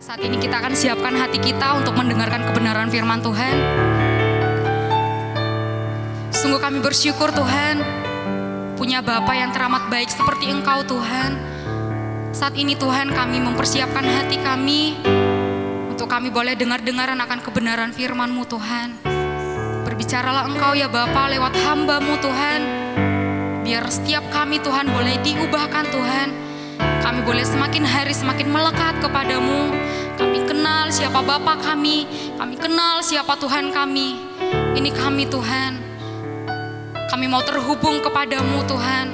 Saat ini kita akan siapkan hati kita untuk mendengarkan kebenaran firman Tuhan. Sungguh kami bersyukur Tuhan, punya Bapa yang teramat baik seperti Engkau Tuhan. Saat ini Tuhan kami mempersiapkan hati kami untuk kami boleh dengar-dengaran akan kebenaran firman-Mu Tuhan. Berbicaralah Engkau ya Bapa lewat hamba-Mu Tuhan. Biar setiap kami Tuhan boleh diubahkan Tuhan. Kami boleh semakin hari semakin melekat kepadamu. Kami kenal siapa Bapa kami kenal siapa Tuhan kami. Ini kami Tuhan. Kami mau terhubung kepadamu Tuhan.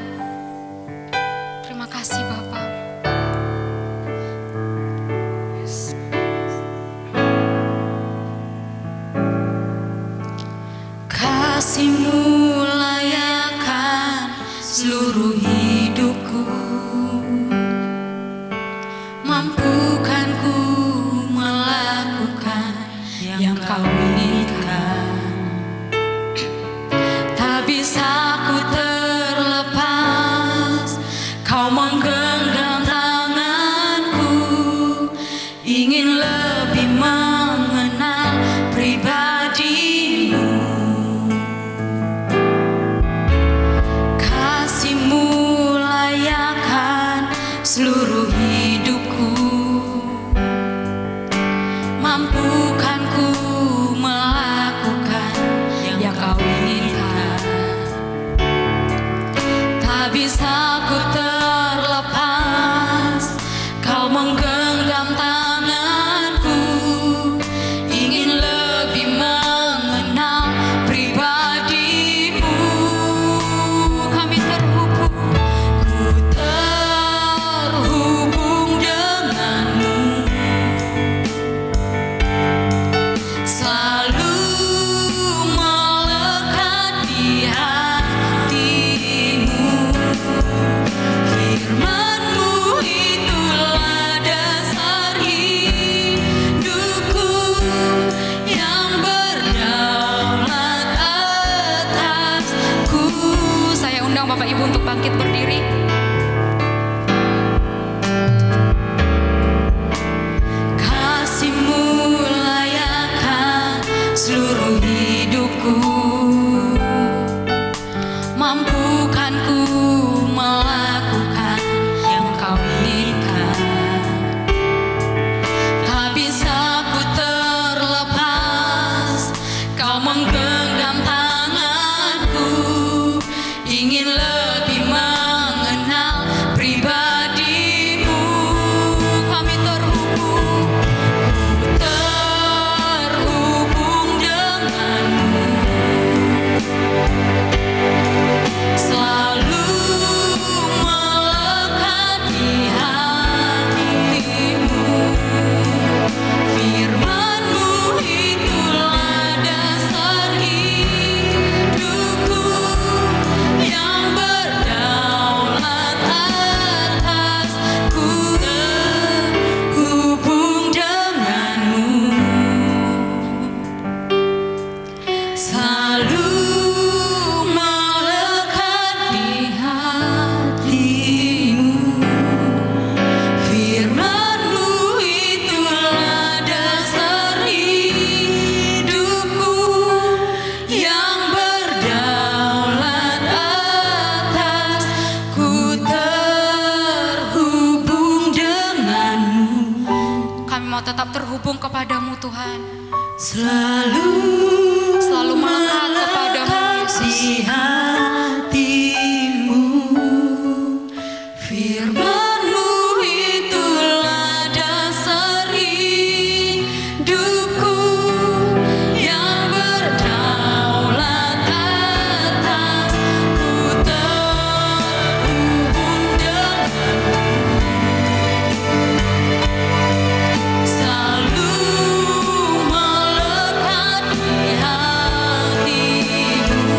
Terima kasih Bapa. Kasih-Mu layakan seluruh hidupku. Mampukan ku melakukan yang Kau inginkan. Tak bisa ku terlepas, Kau menggenggam tanganku. Ingin lebih mengenal pribadi-Mu. Kasih-Mu layakan seluruh hidupku. Mampukan ku melakukan yang Kau inginkan. Tak bisa ku terlepas, Kau menggenggam tanganku. Ingin lebih mengenal pribadi-Mu. Kami terhubung, ku terhubung denganmu. Selalu melekat di hati-Mu. Firman-Mu itulah dasar hidupku, yang berdaulat atasku. Saya undang Bapak Ibu untuk bangkit berdiri. Kasih-Mu layakan seluruh hidupku. Mampukan ku melakukan yang Kau inginkan. Tak bisa ku terlepas, Kau menggenggam tanganku. Ingin lebih mengenal pribadi-Mu. Kami terhubung, ku terhubung denganmu. Selalu melekat di hati-Mu. Firman-Mu itulah dasar hidupku, yang berdaulat atasku. Terhubung denganmu. Selalu melekat di hati-Mu. Firman-Mu itulah dasar hidupku, yang berdaulat atasku. Terhubung denganmu. Kami mau tetap terhubung kepadamu Tuhan. Selalu melekat kepadamu, Yesus. di hati-Mu. Firman-Mu itulah dasar hidupku, yang berdaulat atasku. Terhubung denganmu. Selalu melekat di hati-Mu.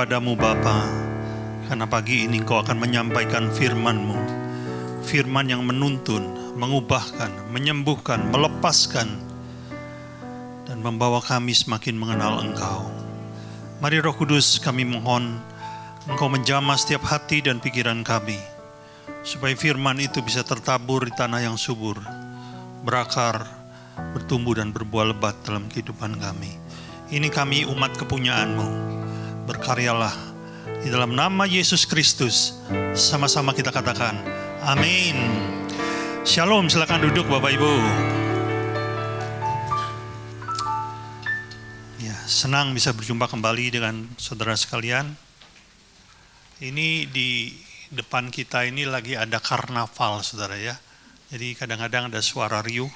kepadamu Bapa, karena pagi ini Engkau akan menyampaikan firman-Mu. Firman yang menuntun, mengubahkan, menyembuhkan, melepaskan, dan membawa kami semakin mengenal Engkau. Mari Roh Kudus, kami mohon Engkau menjamah setiap hati dan pikiran kami, supaya firman itu bisa tertabur di tanah yang subur, berakar, bertumbuh dan berbuah lebat dalam kehidupan kami. Ini kami umat kepunyaan-Mu. Berkaryalah di dalam nama Yesus Kristus. Sama-sama kita katakan amin. Shalom, silakan duduk Bapak Ibu. Ya, senang bisa berjumpa kembali dengan saudara sekalian. Ini di depan kita ini lagi ada karnaval saudara ya. Jadi kadang-kadang ada suara riuh.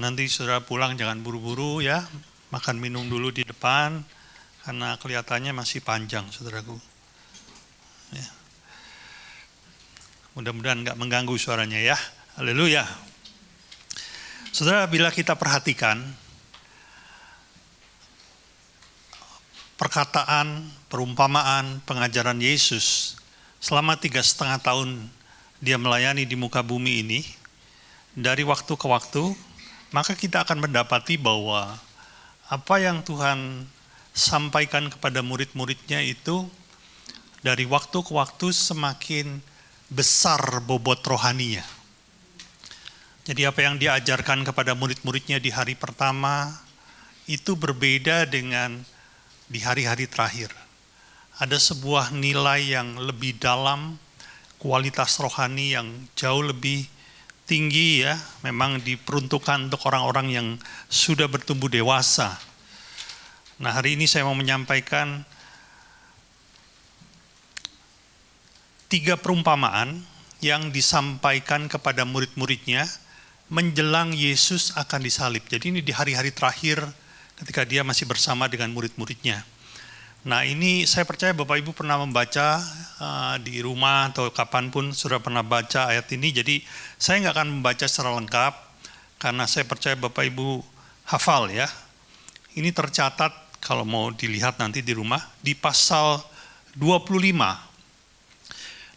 Nanti saudara pulang jangan buru-buru ya, makan minum dulu di depan karena kelihatannya masih panjang saudaraku ya. Mudah-mudahan nggak mengganggu suaranya ya. Haleluya. Saudara, bila kita perhatikan perkataan, perumpamaan, pengajaran Yesus selama 3,5 tahun dia melayani di muka bumi ini, dari waktu ke waktu, maka kita akan mendapati bahwa apa yang Tuhan sampaikan kepada murid-muridnya itu dari waktu ke waktu semakin besar bobot rohaninya. Jadi apa yang dia ajarkan kepada murid-muridnya di hari pertama itu berbeda dengan di hari-hari terakhir. Ada sebuah nilai yang lebih dalam, kualitas rohani yang jauh lebih tinggi ya, memang diperuntukkan untuk orang-orang yang sudah bertumbuh dewasa. Nah, hari ini saya mau menyampaikan 3 perumpamaan yang disampaikan kepada murid-muridnya menjelang Yesus akan disalib. Jadi ini di hari-hari terakhir ketika dia masih bersama dengan murid-muridnya. Nah, ini saya percaya Bapak Ibu pernah membaca di rumah atau kapanpun sudah pernah baca ayat ini. Jadi saya nggak akan membaca secara lengkap karena saya percaya Bapak Ibu hafal ya. Ini tercatat kalau mau dilihat nanti di rumah di pasal 25.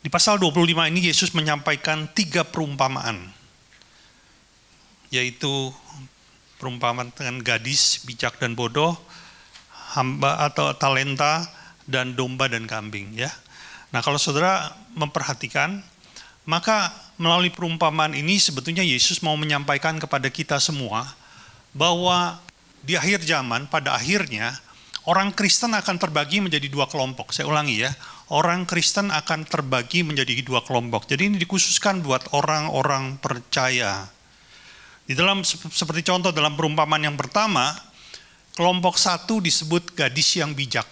Di pasal 25 ini Yesus menyampaikan 3 perumpamaan, yaitu perumpamaan dengan gadis, bijak dan bodoh, hamba atau talenta, dan domba dan kambing ya. Nah, kalau saudara memperhatikan, maka melalui perumpamaan ini sebetulnya Yesus mau menyampaikan kepada kita semua bahwa di akhir zaman, pada akhirnya orang Kristen akan terbagi menjadi 2 kelompok. Saya ulangi ya, orang Kristen akan terbagi menjadi 2 kelompok. Jadi ini dikhususkan buat orang-orang percaya. Di dalam seperti contoh dalam perumpamaan yang pertama, kelompok 1 disebut gadis yang bijak.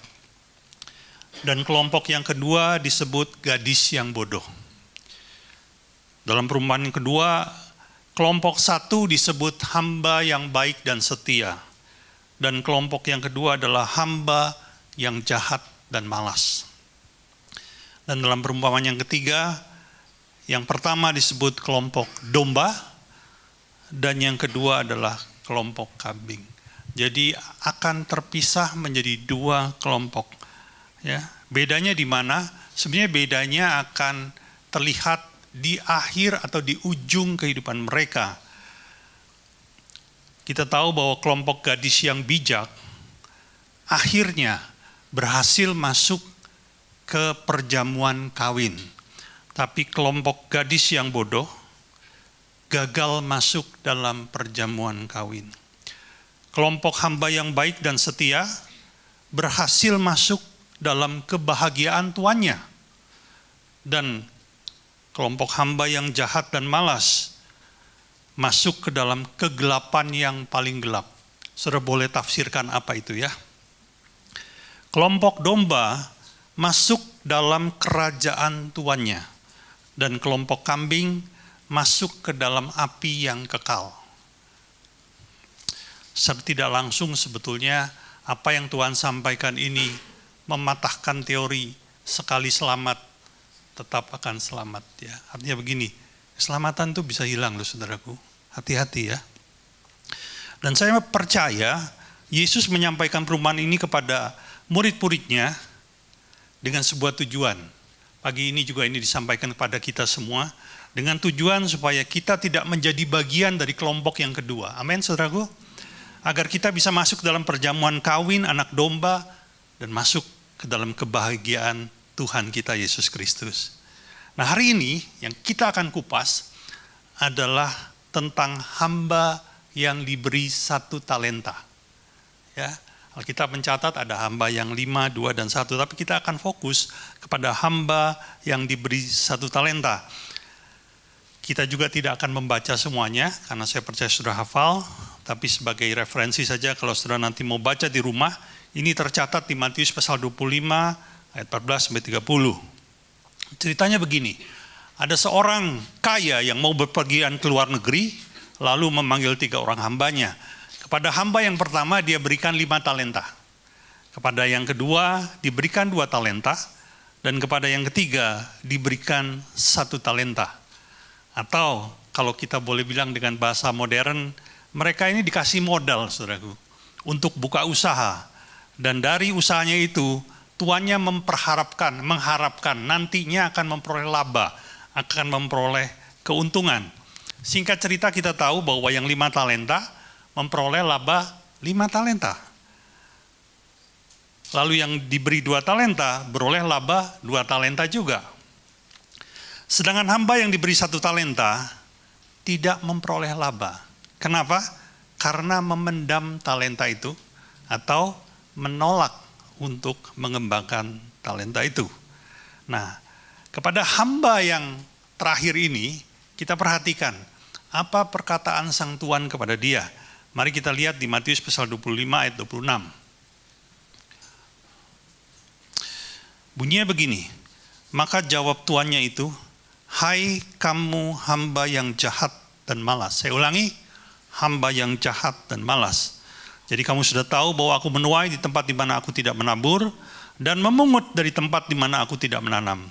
Dan kelompok yang kedua disebut gadis yang bodoh. Dalam perumpamaan yang kedua, kelompok 1 disebut hamba yang baik dan setia. Dan kelompok yang kedua adalah hamba yang jahat dan malas. Dan dalam perumpamaan yang ketiga, yang pertama disebut kelompok domba, dan yang kedua adalah kelompok kambing. Jadi akan terpisah menjadi 2 kelompok. Ya, bedanya di mana? Sebenarnya bedanya akan terlihat di akhir atau di ujung kehidupan mereka. Kita tahu bahwa kelompok gadis yang bijak akhirnya berhasil masuk ke perjamuan kawin. Tapi kelompok gadis yang bodoh gagal masuk dalam perjamuan kawin. Kelompok hamba yang baik dan setia berhasil masuk dalam kebahagiaan tuannya. Dan kelompok hamba yang jahat dan malas masuk ke dalam kegelapan yang paling gelap. Saudara boleh tafsirkan apa itu ya? Kelompok domba masuk dalam kerajaan tuannya. Dan kelompok kambing masuk ke dalam api yang kekal. Secara tidak langsung sebetulnya apa yang Tuhan sampaikan ini mematahkan teori sekali selamat tetap akan selamat ya. Artinya begini, keselamatan itu bisa hilang loh saudaraku. Hati-hati ya. Dan saya percaya Yesus menyampaikan perumpamaan ini kepada murid-muridnya dengan sebuah tujuan. Pagi ini juga ini disampaikan kepada kita semua dengan tujuan supaya kita tidak menjadi bagian dari kelompok yang kedua. Amin, saudaraku. Agar kita bisa masuk dalam perjamuan kawin anak domba dan masuk ke dalam kebahagiaan Tuhan kita Yesus Kristus. Nah, hari ini yang kita akan kupas adalah tentang hamba yang diberi 1 talenta. Ya, Alkitab mencatat ada hamba yang 5, 2, dan 1, tapi kita akan fokus kepada hamba yang diberi 1 talenta. Kita juga tidak akan membaca semuanya, karena saya percaya sudah hafal, tapi sebagai referensi saja kalau saudara nanti mau baca di rumah, ini tercatat di Matius pasal 25, ayat 14-30. Ceritanya begini, ada seorang kaya yang mau berpergian ke luar negeri, lalu memanggil 3 orang hambanya. Kepada hamba yang pertama dia berikan 5 talenta. Kepada yang kedua diberikan 2 talenta. Dan kepada yang ketiga diberikan 1 talenta. Atau kalau kita boleh bilang dengan bahasa modern, mereka ini dikasih modal, saudaraku, untuk buka usaha. Dan dari usahanya itu, tuannya mengharapkan nantinya akan memperoleh laba, akan memperoleh keuntungan. Singkat cerita kita tahu bahwa yang 5 talenta memperoleh laba 5 talenta. Lalu yang diberi 2 talenta beroleh laba 2 talenta juga. Sedangkan hamba yang diberi 1 talenta tidak memperoleh laba. Kenapa? Karena memendam talenta itu atau menolak untuk mengembangkan talenta itu. Nah, kepada hamba yang terakhir ini kita perhatikan apa perkataan sang tuan kepada dia. Mari kita lihat di Matius pasal 25 ayat 26. Bunyinya begini, maka jawab tuannya itu, hai kamu hamba yang jahat dan malas. Saya ulangi, hamba yang jahat dan malas. Jadi kamu sudah tahu bahwa aku menuai di tempat di mana aku tidak menabur, dan memungut dari tempat di mana aku tidak menanam.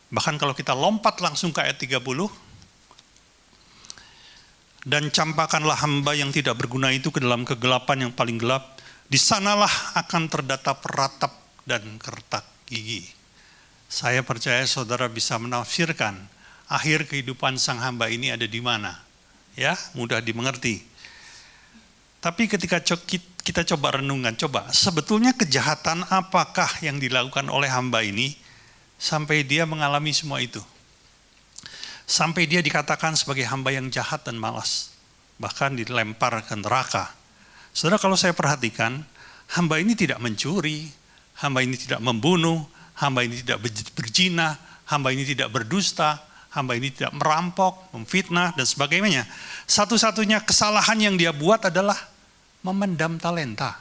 Bahkan kalau kita lompat langsung ke ayat 30, dan campakkanlah hamba yang tidak berguna itu ke dalam kegelapan yang paling gelap, di sanalah akan terdatap ratap dan kertak gigi. Saya percaya saudara bisa menafsirkan akhir kehidupan sang hamba ini ada di mana. Ya, mudah dimengerti. Tapi ketika kita coba renungan, sebetulnya kejahatan apakah yang dilakukan oleh hamba ini sampai dia mengalami semua itu? Sampai dia dikatakan sebagai hamba yang jahat dan malas, bahkan dilempar ke neraka. Saudara, kalau saya perhatikan, hamba ini tidak mencuri, hamba ini tidak membunuh, hamba ini tidak berzina, hamba ini tidak berdusta, hamba ini tidak merampok, memfitnah, dan sebagainya. Satu-satunya kesalahan yang dia buat adalah memendam talenta.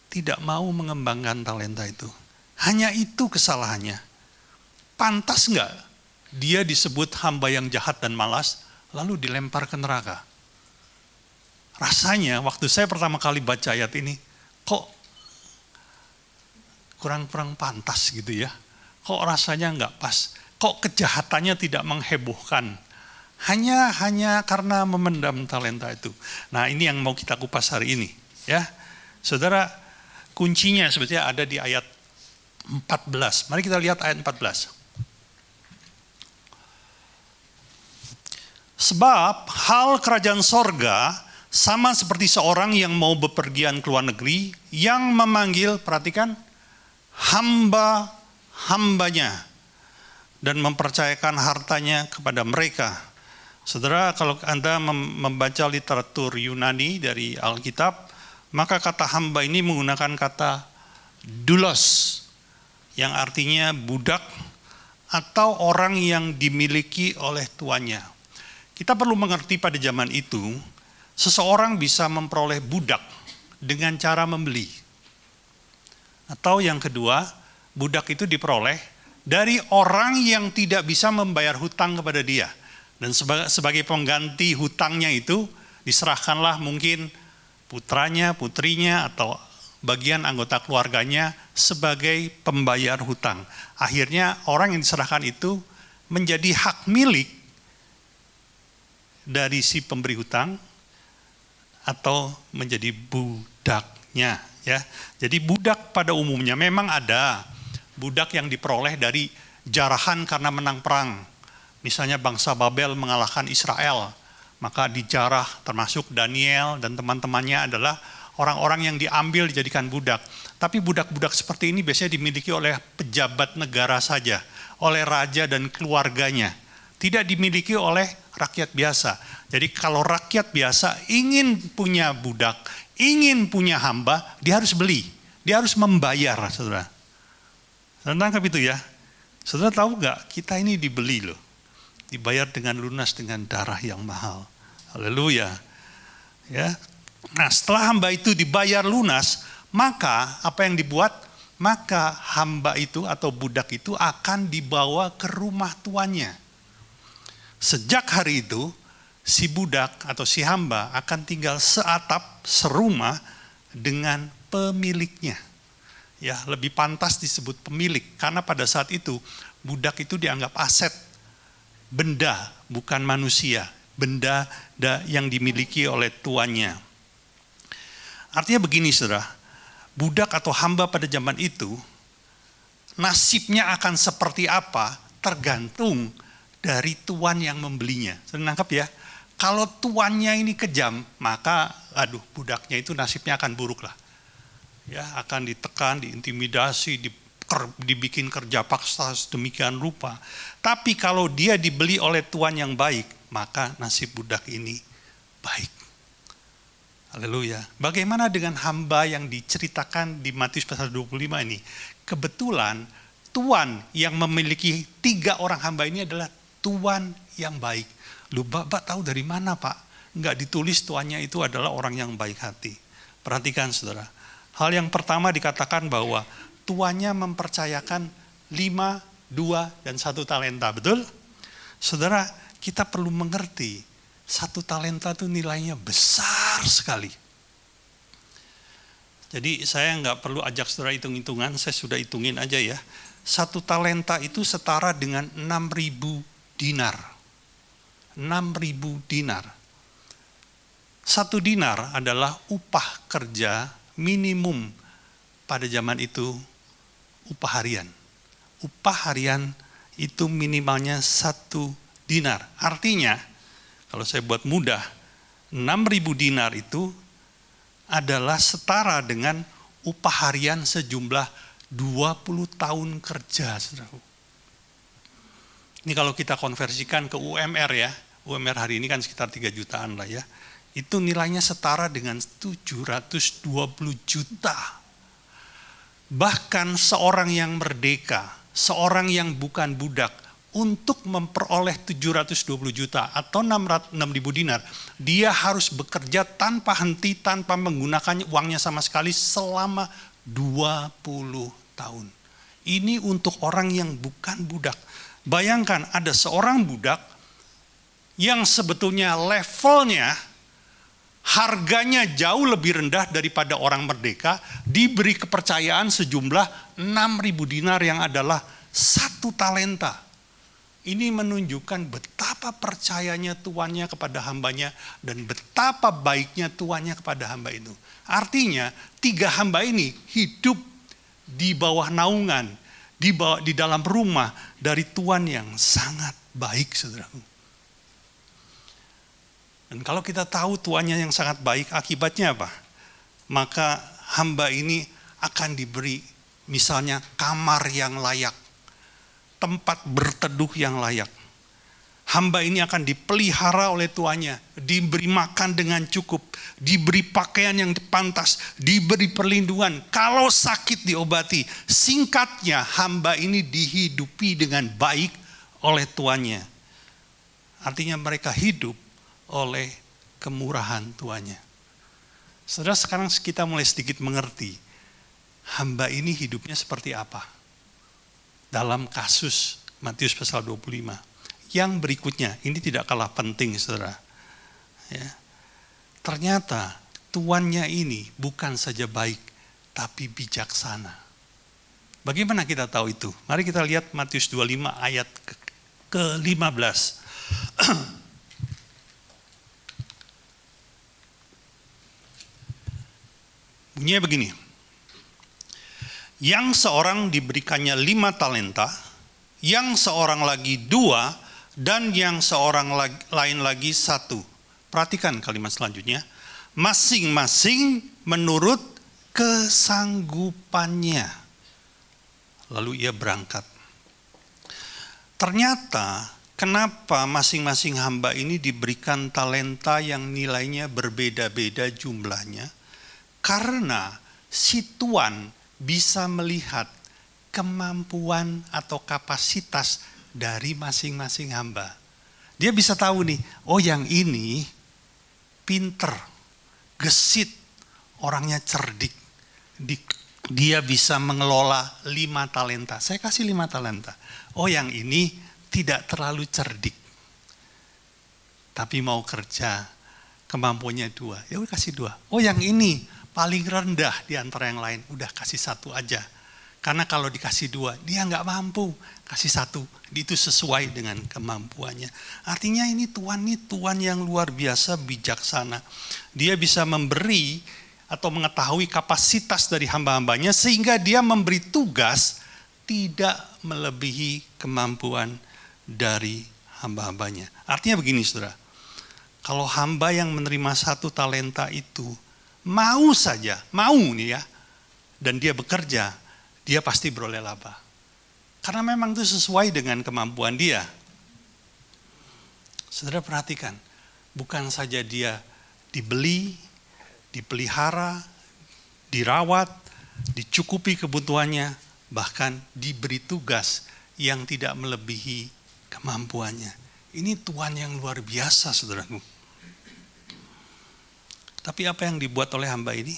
Tidak mau mengembangkan talenta itu. Hanya itu kesalahannya. Pantas enggak dia disebut hamba yang jahat dan malas, lalu dilempar ke neraka? Rasanya waktu saya pertama kali baca ayat ini, kok kurang-kurang pantas gitu ya. Kok rasanya enggak pas. Kok kejahatannya tidak menghebohkan. Hanya karena memendam talenta itu. Nah, ini yang mau kita kupas hari ini, ya. Saudara, kuncinya sebetulnya ada di ayat 14. Mari kita lihat ayat 14. Sebab hal kerajaan sorga sama seperti seorang yang mau bepergian ke luar negeri, yang memanggil, perhatikan, hamba-hambanya dan mempercayakan hartanya kepada mereka. Saudara, kalau Anda membaca literatur Yunani dari Alkitab, maka kata hamba ini menggunakan kata doulos, yang artinya budak atau orang yang dimiliki oleh tuannya. Kita perlu mengerti pada zaman itu, seseorang bisa memperoleh budak dengan cara membeli. Atau yang kedua, budak itu diperoleh dari orang yang tidak bisa membayar hutang kepada dia. Dan sebagai pengganti hutangnya itu, diserahkanlah mungkin putranya, putrinya, atau bagian anggota keluarganya sebagai pembayar hutang. Akhirnya orang yang diserahkan itu menjadi hak milik dari si pemberi hutang atau menjadi budaknya Ya, jadi budak pada umumnya memang ada budak yang diperoleh dari jarahan karena menang perang. Misalnya bangsa Babel mengalahkan Israel, maka dijarah termasuk Daniel dan teman-temannya adalah orang-orang yang diambil dijadikan budak. Tapi budak-budak seperti ini biasanya dimiliki oleh pejabat negara saja, oleh raja dan keluarganya. Tidak dimiliki oleh rakyat biasa. Jadi kalau rakyat biasa ingin punya budak, ingin punya hamba, dia harus beli. Dia harus membayar, saudara. Tangkap itu ya. Saudara tahu nggak, kita ini dibeli loh. Dibayar dengan lunas dengan darah yang mahal. Haleluya. Ya. Nah, setelah hamba itu dibayar lunas, maka apa yang dibuat? Maka hamba itu atau budak itu akan dibawa ke rumah tuannya. Sejak hari itu, si budak atau si hamba akan tinggal seatap, serumah dengan pemiliknya. Ya, lebih pantas disebut pemilik karena pada saat itu budak itu dianggap aset, benda bukan manusia, benda yang dimiliki oleh tuannya. Artinya begini saudara, budak atau hamba pada zaman itu nasibnya akan seperti apa tergantung dari tuan yang membelinya. Saudara nangkap ya, kalau tuannya ini kejam maka budaknya itu nasibnya akan buruk lah. Ya, akan ditekan, diintimidasi, dibikin kerja paksa sedemikian rupa. Tapi kalau dia dibeli oleh tuan yang baik, maka nasib budak ini baik. Haleluya. Bagaimana dengan hamba yang diceritakan di Matius pasal 25 ini? Kebetulan tuan yang memiliki 3 orang hamba ini adalah tuan yang baik. Lu Bapak tahu dari mana Pak? Enggak ditulis tuannya itu adalah orang yang baik hati. Perhatikan saudara. Hal yang pertama dikatakan bahwa tuannya mempercayakan 5, 2, dan 1 talenta. Betul? Saudara, kita perlu mengerti 1 talenta itu nilainya besar sekali. Jadi saya nggak perlu ajak saudara hitung-hitungan, saya sudah hitungin aja ya. 1 talenta itu setara dengan 6.000 dinar. 6.000 dinar. 1 dinar adalah upah kerja minimum pada zaman itu, upah harian. Upah harian itu minimalnya 1 dinar. Artinya, kalau saya buat mudah, 6.000 dinar itu adalah setara dengan upah harian sejumlah 20 tahun kerja. Saudara. Ini kalau kita konversikan ke UMR ya, UMR hari ini kan sekitar 3 jutaan lah ya. Itu nilainya setara dengan 720 juta. Bahkan seorang yang merdeka, seorang yang bukan budak, untuk memperoleh 720 juta atau 6.000 dinar, dia harus bekerja tanpa henti, tanpa menggunakan uangnya sama sekali selama 20 tahun. Ini untuk orang yang bukan budak. Bayangkan ada seorang budak yang sebetulnya levelnya, harganya jauh lebih rendah daripada orang merdeka, diberi kepercayaan sejumlah 6.000 dinar yang adalah 1 talenta. Ini menunjukkan betapa percayanya tuannya kepada hambanya dan betapa baiknya tuannya kepada hamba itu. Artinya 3 hamba ini hidup di bawah naungan, di dalam rumah dari tuan yang sangat baik, saudaraku. Dan kalau kita tahu tuannya yang sangat baik, akibatnya apa? Maka hamba ini akan diberi misalnya kamar yang layak, tempat berteduh yang layak. Hamba ini akan dipelihara oleh tuannya, diberi makan dengan cukup, diberi pakaian yang pantas, diberi perlindungan. Kalau sakit diobati. Singkatnya, hamba ini dihidupi dengan baik oleh tuannya. Artinya mereka hidup oleh kemurahan tuannya. Saudara, sekarang kita mulai sedikit mengerti hamba ini hidupnya seperti apa dalam kasus Matius pasal 25. Yang berikutnya, ini tidak kalah penting saudara. Ya. Ternyata tuannya ini bukan saja baik, tapi bijaksana. Bagaimana kita tahu itu? Mari kita lihat Matius 25 ayat ke-15. Bunyinya begini, Yang seorang diberikannya 5 talenta, yang seorang lagi 2, dan yang seorang lain lagi 1. Perhatikan kalimat selanjutnya. Masing-masing menurut kesanggupannya. Lalu ia berangkat. Ternyata kenapa masing-masing hamba ini diberikan talenta yang nilainya berbeda-beda jumlahnya? Karena si tuan bisa melihat kemampuan atau kapasitas dari masing-masing hamba. Dia bisa tahu nih, oh yang ini pinter, gesit, orangnya cerdik. Dia bisa mengelola 5 talenta. Saya kasih 5 talenta. Oh yang ini tidak terlalu cerdik. Tapi mau kerja, kemampuannya 2. Ya udah kasih 2. Oh yang ini paling rendah di antara yang lain. Udah kasih 1 aja. Karena kalau dikasih 2, dia nggak mampu. Kasih 1, itu sesuai dengan kemampuannya. Artinya ini Tuhan yang luar biasa bijaksana. Dia bisa memberi atau mengetahui kapasitas dari hamba-hambanya sehingga dia memberi tugas tidak melebihi kemampuan dari hamba-hambanya. Artinya begini saudara, kalau hamba yang menerima 1 talenta itu mau nih ya, dan dia bekerja, dia pasti beroleh laba. Karena memang itu sesuai dengan kemampuan dia. Saudara perhatikan, bukan saja dia dibeli, dipelihara, dirawat, dicukupi kebutuhannya, bahkan diberi tugas yang tidak melebihi kemampuannya. Ini Tuhan yang luar biasa, saudaraku. Tapi apa yang dibuat oleh hamba ini?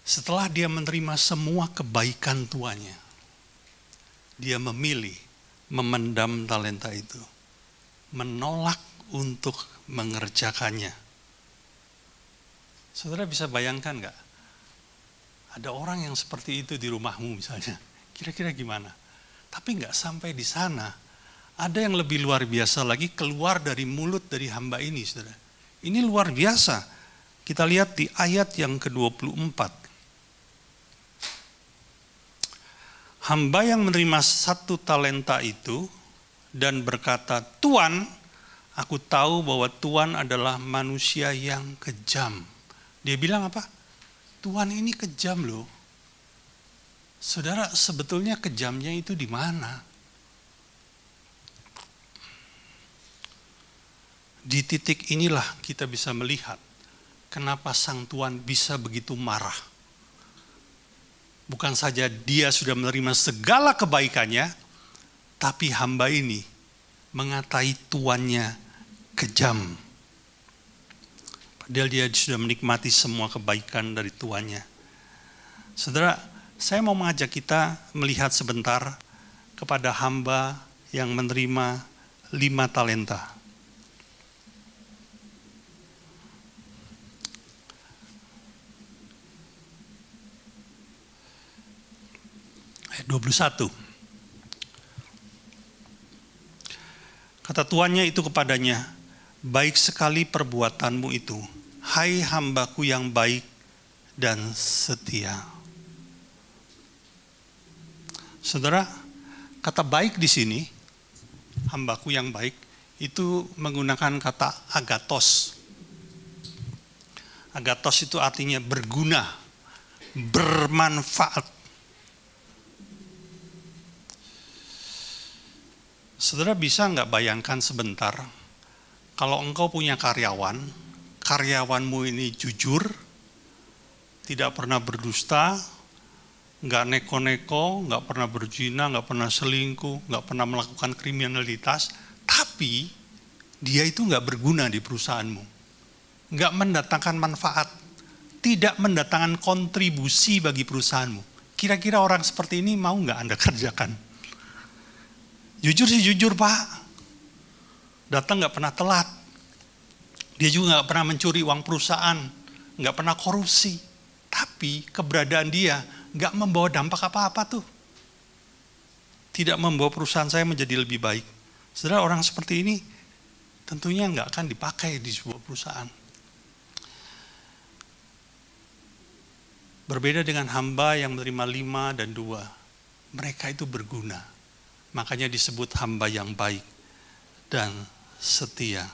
Setelah dia menerima semua kebaikan tuannya, dia memilih memendam talenta itu, menolak untuk mengerjakannya. Saudara bisa bayangkan nggak? Ada orang yang seperti itu di rumahmu misalnya, kira-kira gimana? Tapi nggak sampai di sana. Ada yang lebih luar biasa lagi keluar dari mulut dari hamba ini, saudara. Ini luar biasa. Kita lihat di ayat yang ke-24. Hamba yang menerima 1 talenta itu dan berkata, Tuan, aku tahu bahwa Tuan adalah manusia yang kejam. Dia bilang apa? Tuan ini kejam loh. Saudara, sebetulnya kejamnya itu di mana? Di titik inilah kita bisa melihat kenapa sang Tuan bisa begitu marah. Bukan saja dia sudah menerima segala kebaikannya, tapi hamba ini mengatai tuannya kejam. Padahal dia sudah menikmati semua kebaikan dari tuannya. Saudara, saya mau mengajak kita melihat sebentar kepada hamba yang menerima 5 talenta. Ayat 21. Kata tuannya itu kepadanya, baik sekali perbuatanmu itu, hai hambaku yang baik dan setia. Saudara, kata baik di sini, hambaku yang baik, itu menggunakan kata agathos. Agathos itu artinya berguna, bermanfaat. Saudara bisa nggak bayangkan sebentar, kalau engkau punya karyawanmu ini jujur, tidak pernah berdusta, nggak neko-neko, nggak pernah berzina, nggak pernah selingkuh, nggak pernah melakukan kriminalitas, tapi dia itu nggak berguna di perusahaanmu, nggak mendatangkan manfaat, tidak mendatangkan kontribusi bagi perusahaanmu. Kira-kira orang seperti ini mau nggak Anda kerjakan? Jujur sih jujur Pak, datang nggak pernah telat, dia juga nggak pernah mencuri uang perusahaan, nggak pernah korupsi, tapi keberadaan dia nggak membawa dampak apa-apa tuh, tidak membawa perusahaan saya menjadi lebih baik. Saudara, orang seperti ini tentunya nggak akan dipakai di sebuah perusahaan. Berbeda dengan hamba yang menerima 5 dan 2. Mereka itu berguna. Makanya disebut hamba yang baik dan setia.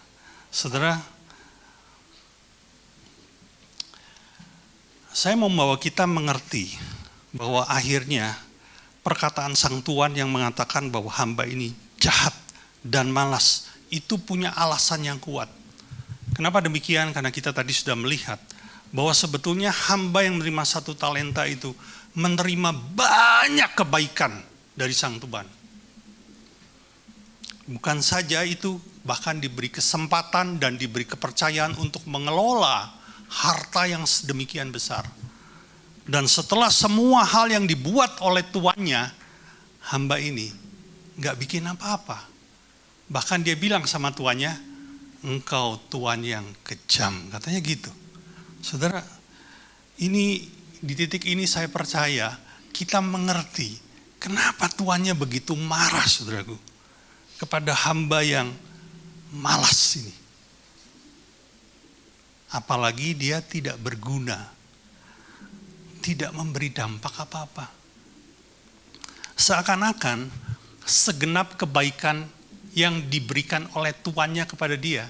Saudara, saya mau membawa kita mengerti bahwa akhirnya perkataan Sang Tuhan yang mengatakan bahwa hamba ini jahat dan malas itu punya alasan yang kuat. Kenapa demikian? Karena kita tadi sudah melihat bahwa sebetulnya hamba yang menerima 1 talenta itu menerima banyak kebaikan dari Sang Tuhan. Bukan saja itu, bahkan diberi kesempatan dan diberi kepercayaan untuk mengelola harta yang sedemikian besar. Dan setelah semua hal yang dibuat oleh tuannya, hamba ini gak bikin apa-apa. Bahkan dia bilang sama tuannya, engkau tuan yang kejam, katanya gitu. Saudara, ini di titik ini saya percaya kita mengerti kenapa tuannya begitu marah, saudaraku, kepada hamba yang malas ini. Apalagi dia tidak berguna, tidak memberi dampak apa-apa. Seakan-akan segenap kebaikan yang diberikan oleh tuannya kepada dia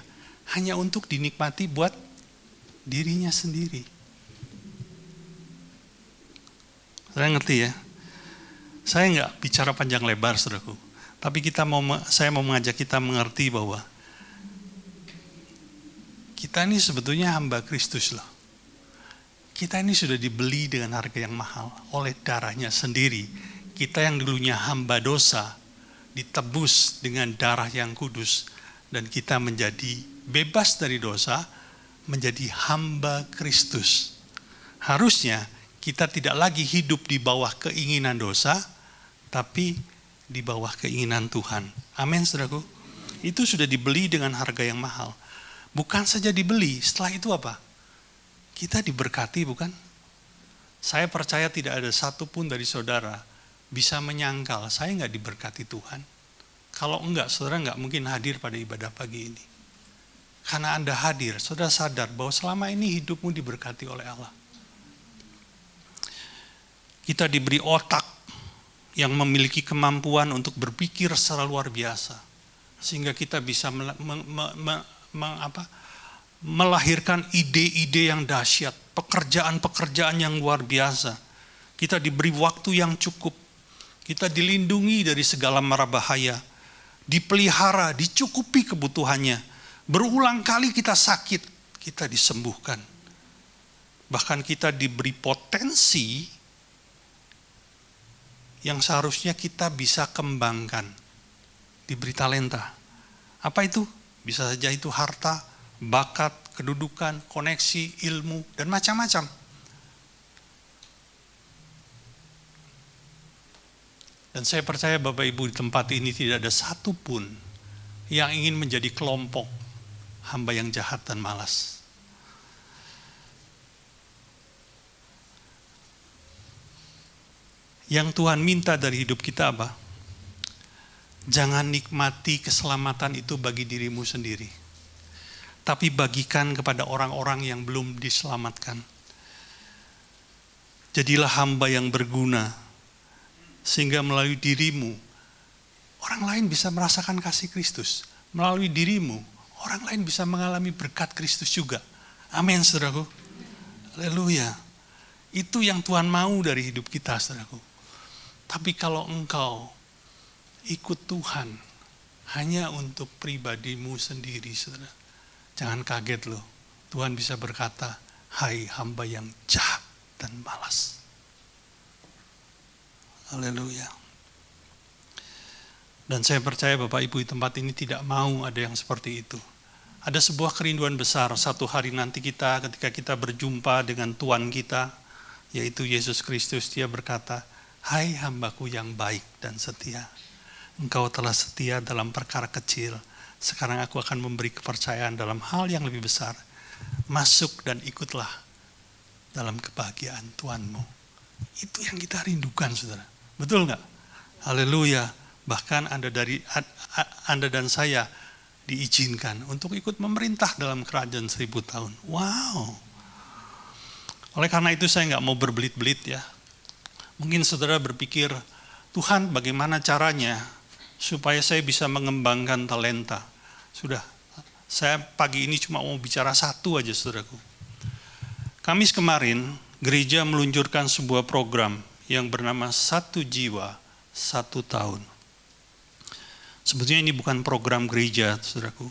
hanya untuk dinikmati buat dirinya sendiri. Saya ngerti ya. Saya nggak bicara panjang lebar, saudaraku. Tapi saya mau mengajak kita mengerti bahwa kita ini sebetulnya hamba Kristus loh. Kita ini sudah dibeli dengan harga yang mahal oleh darahnya sendiri. Kita yang dulunya hamba dosa ditebus dengan darah yang kudus, dan kita menjadi bebas dari dosa, menjadi hamba Kristus. Harusnya kita tidak lagi hidup di bawah keinginan dosa, tapi di bawah keinginan Tuhan. Amin, saudaraku. Itu sudah dibeli dengan harga yang mahal. Bukan saja dibeli, setelah itu apa? Kita diberkati, bukan? Saya percaya tidak ada satupun dari saudara bisa menyangkal saya nggak diberkati Tuhan. Kalau enggak, saudara nggak mungkin hadir pada ibadah pagi ini. Karena Anda hadir, saudara sadar bahwa selama ini hidupmu diberkati oleh Allah. Kita diberi otak yang memiliki kemampuan untuk berpikir secara luar biasa, sehingga kita bisa melahirkan ide-ide yang dahsyat, pekerjaan-pekerjaan yang luar biasa. Kita diberi waktu yang cukup, kita dilindungi dari segala mara bahaya, dipelihara, dicukupi kebutuhannya. Berulang kali kita sakit, kita disembuhkan. Bahkan kita diberi potensi yang seharusnya kita bisa kembangkan. Diberi talenta. Apa itu? Bisa saja itu harta, bakat, kedudukan, koneksi, ilmu, dan macam-macam. Dan saya percaya Bapak Ibu di tempat ini tidak ada satupun yang ingin menjadi kelompok hamba yang jahat dan malas. Yang Tuhan minta dari hidup kita apa? Jangan nikmati keselamatan itu bagi dirimu sendiri, tapi bagikan kepada orang-orang yang belum diselamatkan. Jadilah hamba yang berguna, sehingga melalui dirimu, orang lain bisa merasakan kasih Kristus. Melalui dirimu, orang lain bisa mengalami berkat Kristus juga. Amin, saudaraku. Haleluya. Itu yang Tuhan mau dari hidup kita, saudaraku. Tapi kalau engkau ikut Tuhan hanya untuk pribadimu sendiri, saudara, jangan kaget loh. Tuhan bisa berkata, hai hamba yang jahat dan malas. Haleluya. Dan saya percaya Bapak Ibu di tempat ini tidak mau ada yang seperti itu. Ada sebuah kerinduan besar satu hari nanti ketika kita berjumpa dengan Tuhan kita, yaitu Yesus Kristus. Dia berkata, hai hambaku yang baik dan setia. Engkau telah setia dalam perkara kecil. Sekarang aku akan memberi kepercayaan dalam hal yang lebih besar. Masuk dan ikutlah dalam kebahagiaan Tuhanmu. Itu yang kita rindukan, saudara. Betul nggak? Haleluya. Bahkan Anda dan saya diizinkan untuk ikut memerintah dalam kerajaan 1000 tahun. Wow. Oleh karena itu saya nggak mau berbelit-belit ya. Mungkin saudara berpikir, Tuhan bagaimana caranya supaya saya bisa mengembangkan talenta. Sudah, saya pagi ini cuma mau bicara satu aja saudaraku. Kamis kemarin, gereja meluncurkan sebuah program yang bernama 1 Jiwa 1 Tahun. Sebetulnya ini bukan program gereja saudaraku,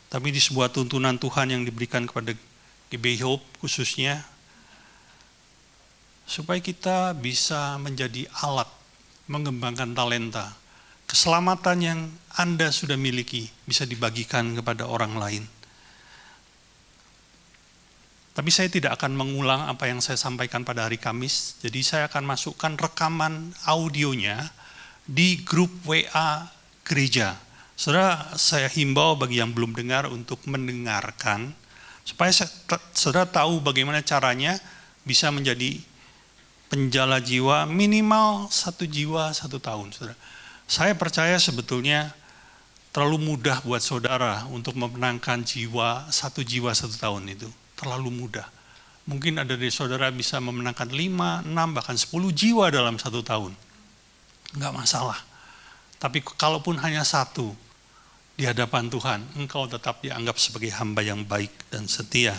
tapi ini sebuah tuntunan Tuhan yang diberikan kepada GBI Hope khususnya, supaya kita bisa menjadi alat mengembangkan talenta. Keselamatan yang Anda sudah miliki bisa dibagikan kepada orang lain. Tapi saya tidak akan mengulang apa yang saya sampaikan pada hari Kamis. Jadi saya akan masukkan rekaman audionya di grup WA gereja. Saudara, saya himbau bagi yang belum dengar untuk mendengarkan, supaya saudara tahu bagaimana caranya bisa menjadi penjala jiwa minimal 1 jiwa 1 tahun. Saudara, saya percaya sebetulnya terlalu mudah buat saudara untuk memenangkan 1 jiwa 1 tahun itu. Terlalu mudah. Mungkin ada dari saudara bisa memenangkan 5, 6, bahkan 10 jiwa dalam 1 tahun. Enggak masalah. Tapi kalaupun hanya 1 di hadapan Tuhan, engkau tetap dianggap sebagai hamba yang baik dan setia.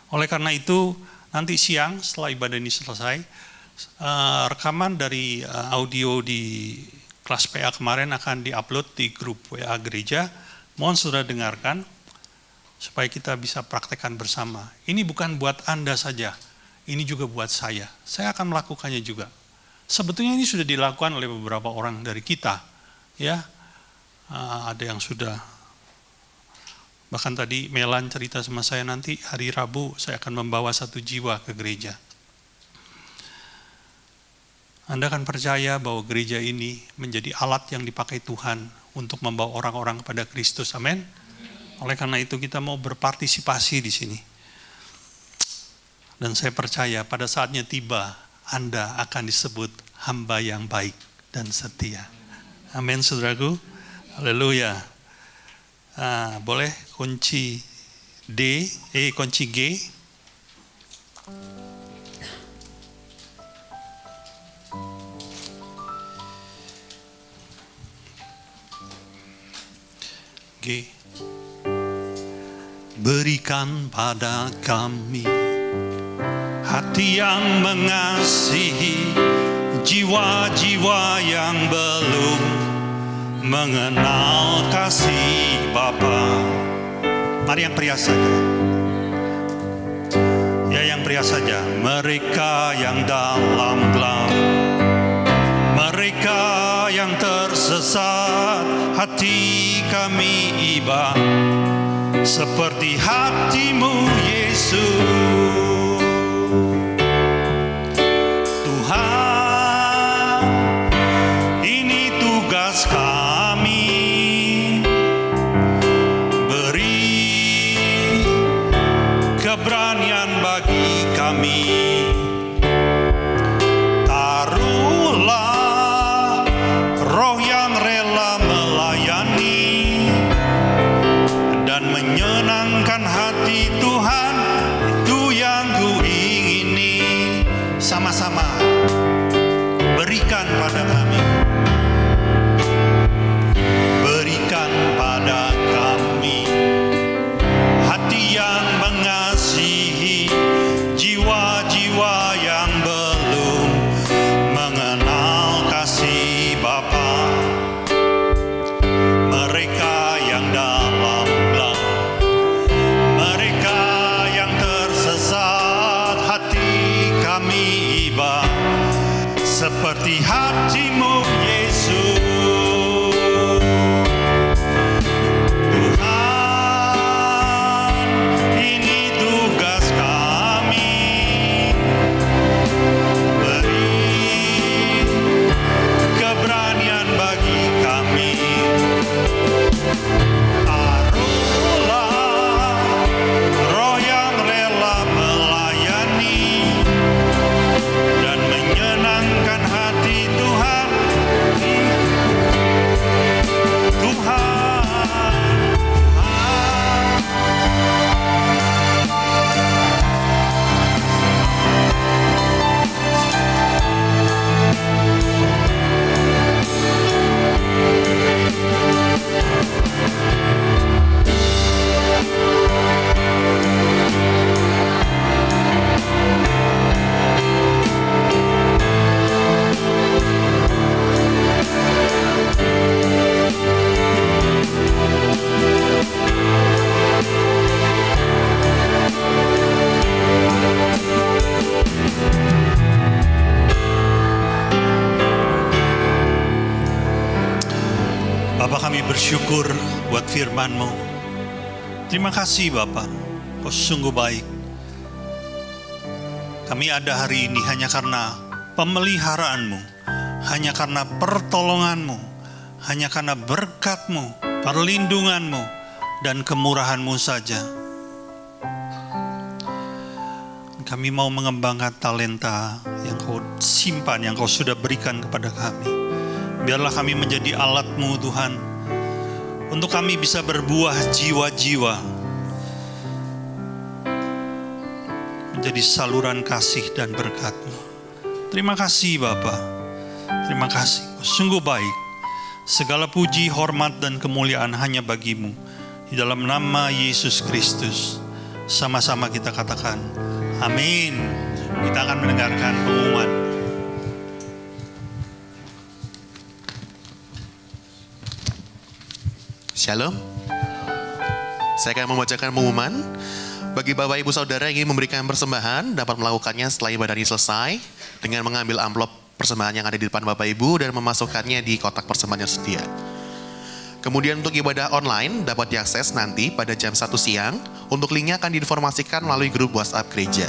Oleh karena itu, nanti siang setelah ibadah ini selesai, rekaman dari audio di kelas PA kemarin akan diupload di grup WA gereja. Mohon saudara dengarkan, supaya kita bisa praktekkan bersama. Ini bukan buat Anda saja, ini juga buat saya. Saya akan melakukannya juga. Sebetulnya ini sudah dilakukan oleh beberapa orang dari kita, ya. Ada yang sudah, bahkan tadi Melan cerita sama saya, nanti hari Rabu saya akan membawa 1 jiwa ke gereja. Anda akan percaya bahwa gereja ini menjadi alat yang dipakai Tuhan untuk membawa orang-orang kepada Kristus. Amin. Oleh karena itu kita mau berpartisipasi di sini. Dan saya percaya pada saatnya tiba, Anda akan disebut hamba yang baik dan setia. Amin, saudaraku. Haleluya. Boleh kunci kunci G. G. Berikan pada kami hati yang mengasihi jiwa-jiwa yang belum mengenal kasih Bapa. Mari yang pria saja. Ya, yang pria saja. Mereka yang dalam gelap, mereka yang tersesat, hati kami iba seperti hatimu Yesus. Tuhan, ini tugas kami, beri keberanian bagi kami. Taruhlah roh yang rela melayani dan menyenangkan hati Tuhan, itu yang ku ingini. Sama-sama berikan pada kami Bapa, kami bersyukur buat firman-Mu. Terima kasih Bapa, Kau sungguh baik. Kami ada hari ini hanya karena pemeliharaan-Mu, hanya karena pertolongan-Mu, hanya karena berkat-Mu, perlindungan-Mu, dan kemurahan-Mu saja. Kami mau mengembangkan talenta yang Kau simpan, yang Kau sudah berikan kepada kami. Biarlah kami menjadi alat-Mu Tuhan, untuk kami bisa berbuah jiwa-jiwa, menjadi saluran kasih dan berkat-Mu. Terima kasih Bapa, terima kasih, Kau sungguh baik. Segala puji, hormat, dan kemuliaan hanya bagi-Mu. Di dalam nama Yesus Kristus, sama-sama kita katakan, amin. Kita akan mendengarkan pengumuman. Shalom. Saya akan membacakan pengumuman. Bagi Bapak Ibu Saudara yang ingin memberikan persembahan, dapat melakukannya setelah ibadah ini selesai dengan mengambil amplop persembahan yang ada di depan Bapak Ibu dan memasukkannya di kotak persembahan yang tersedia. Kemudian untuk ibadah online dapat diakses nanti pada jam 1 siang. Untuk linknya akan diinformasikan melalui grup WhatsApp gereja.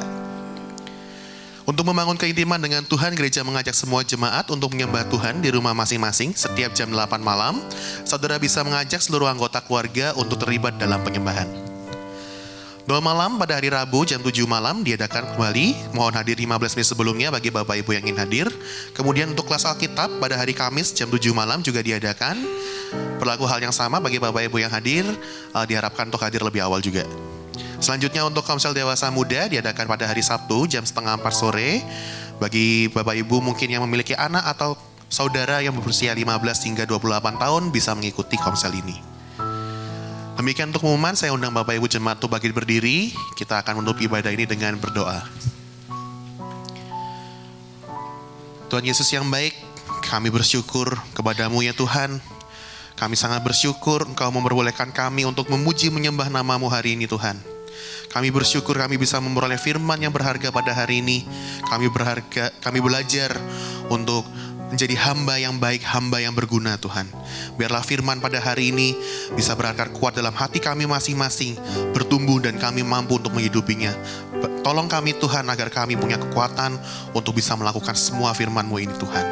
Untuk membangun keintiman dengan Tuhan, gereja mengajak semua jemaat untuk menyembah Tuhan di rumah masing-masing setiap jam 8 malam. Saudara bisa mengajak seluruh anggota keluarga untuk terlibat dalam penyembahan. Doa malam pada hari Rabu jam 7 malam diadakan kembali. Mohon hadir 15 menit sebelumnya bagi Bapak Ibu yang ingin hadir. Kemudian untuk kelas Alkitab pada hari Kamis jam 7 malam juga diadakan. Berlaku hal yang sama bagi Bapak Ibu yang hadir, diharapkan untuk hadir lebih awal juga. Selanjutnya untuk Komsel Dewasa Muda diadakan pada hari Sabtu jam 3:30 sore. Bagi Bapak Ibu mungkin yang memiliki anak atau saudara yang berusia 15 hingga 28 tahun bisa mengikuti Komsel ini. Demikian untuk pengumuman, saya undang Bapak Ibu jemaat untuk bangkit berdiri. Kita akan menutup ibadah ini dengan berdoa. Tuhan Yesus yang baik, kami bersyukur kepada-Mu ya Tuhan. Kami sangat bersyukur Engkau memperbolehkan kami untuk memuji menyembah nama-Mu hari ini Tuhan. Kami bersyukur kami bisa memperoleh firman yang berharga pada hari ini. Kami belajar untuk menjadi hamba yang baik, hamba yang berguna Tuhan. Biarlah firman pada hari ini bisa berakar kuat dalam hati kami masing-masing, bertumbuh dan kami mampu untuk menghidupinya. Tolong kami Tuhan agar kami punya kekuatan untuk bisa melakukan semua firman-Mu ini Tuhan.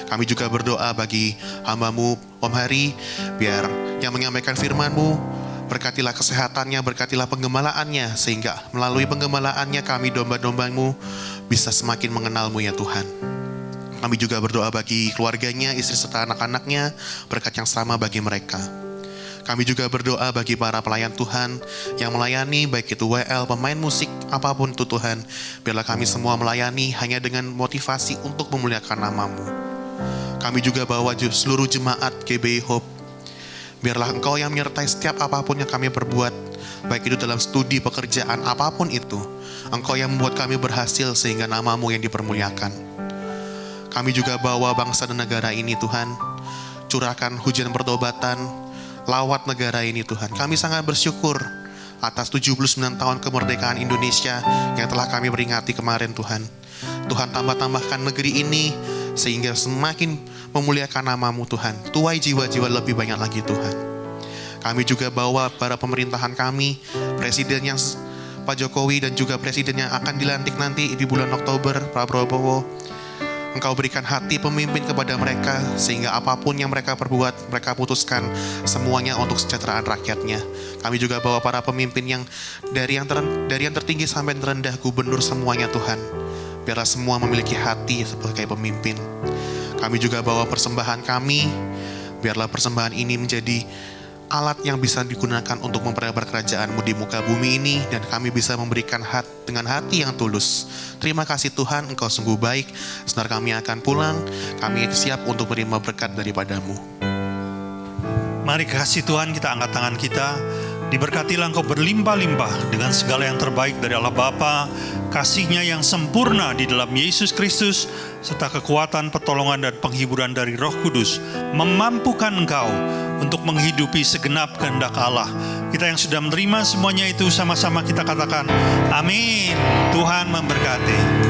Kami juga berdoa bagi hamba-Mu Om Hari, biar yang menyampaikan firman-Mu, berkatilah kesehatannya, berkatilah penggembalaannya, sehingga melalui penggembalaannya kami domba-domba-Mu bisa semakin mengenal-Mu ya Tuhan. Kami juga berdoa bagi keluarganya, istri serta anak-anaknya, berkat yang sama bagi mereka. Kami juga berdoa bagi para pelayan Tuhan yang melayani, baik itu WL, pemain musik, apapun itu Tuhan. Biarlah kami semua melayani hanya dengan motivasi untuk memuliakan nama-Mu. Kami juga bawa seluruh jemaat GBI Hope. Biarlah Engkau yang menyertai setiap apapun yang kami perbuat, baik itu dalam studi, pekerjaan, apapun itu. Engkau yang membuat kami berhasil sehingga nama-Mu yang dipermuliakan. Kami juga bawa bangsa dan negara ini Tuhan. Curahkan hujan pertobatan, lawat negara ini Tuhan. Kami sangat bersyukur atas 79 tahun kemerdekaan Indonesia yang telah kami peringati kemarin Tuhan. Tuhan tambah-tambahkan negeri ini sehingga semakin memuliakan nama-Mu Tuhan. Tuai jiwa-jiwa lebih banyak lagi Tuhan. Kami juga bawa para pemerintahan kami, Presiden yang Pak Jokowi dan juga Presiden yang akan dilantik nanti di bulan Oktober, Pak Prabowo. Engkau berikan hati pemimpin kepada mereka sehingga apapun yang mereka perbuat, mereka putuskan semuanya untuk kesejahteraan rakyatnya. Kami juga bawa para pemimpin yang dari yang tertinggi sampai yang terendah, gubernur semuanya Tuhan. Biarlah semua memiliki hati sebagai pemimpin. Kami juga bawa persembahan kami. Biarlah persembahan ini menjadi alat yang bisa digunakan untuk memperlebar kerajaan-Mu di muka bumi ini, dan kami bisa memberikan dengan hati yang tulus. Terima kasih Tuhan, Engkau sungguh baik. Sebentar kami akan pulang, kami siap untuk menerima berkat daripada-Mu. Mari kasih Tuhan, kita angkat tangan kita. Diberkatilah Engkau berlimpah-limpah dengan segala yang terbaik dari Allah Bapa, kasih-Nya yang sempurna di dalam Yesus Kristus, serta kekuatan, pertolongan, dan penghiburan dari Roh Kudus memampukan Engkau untuk menghidupi segenap kehendak Allah. Kita yang sudah menerima semuanya itu sama-sama kita katakan, amin. Tuhan memberkati.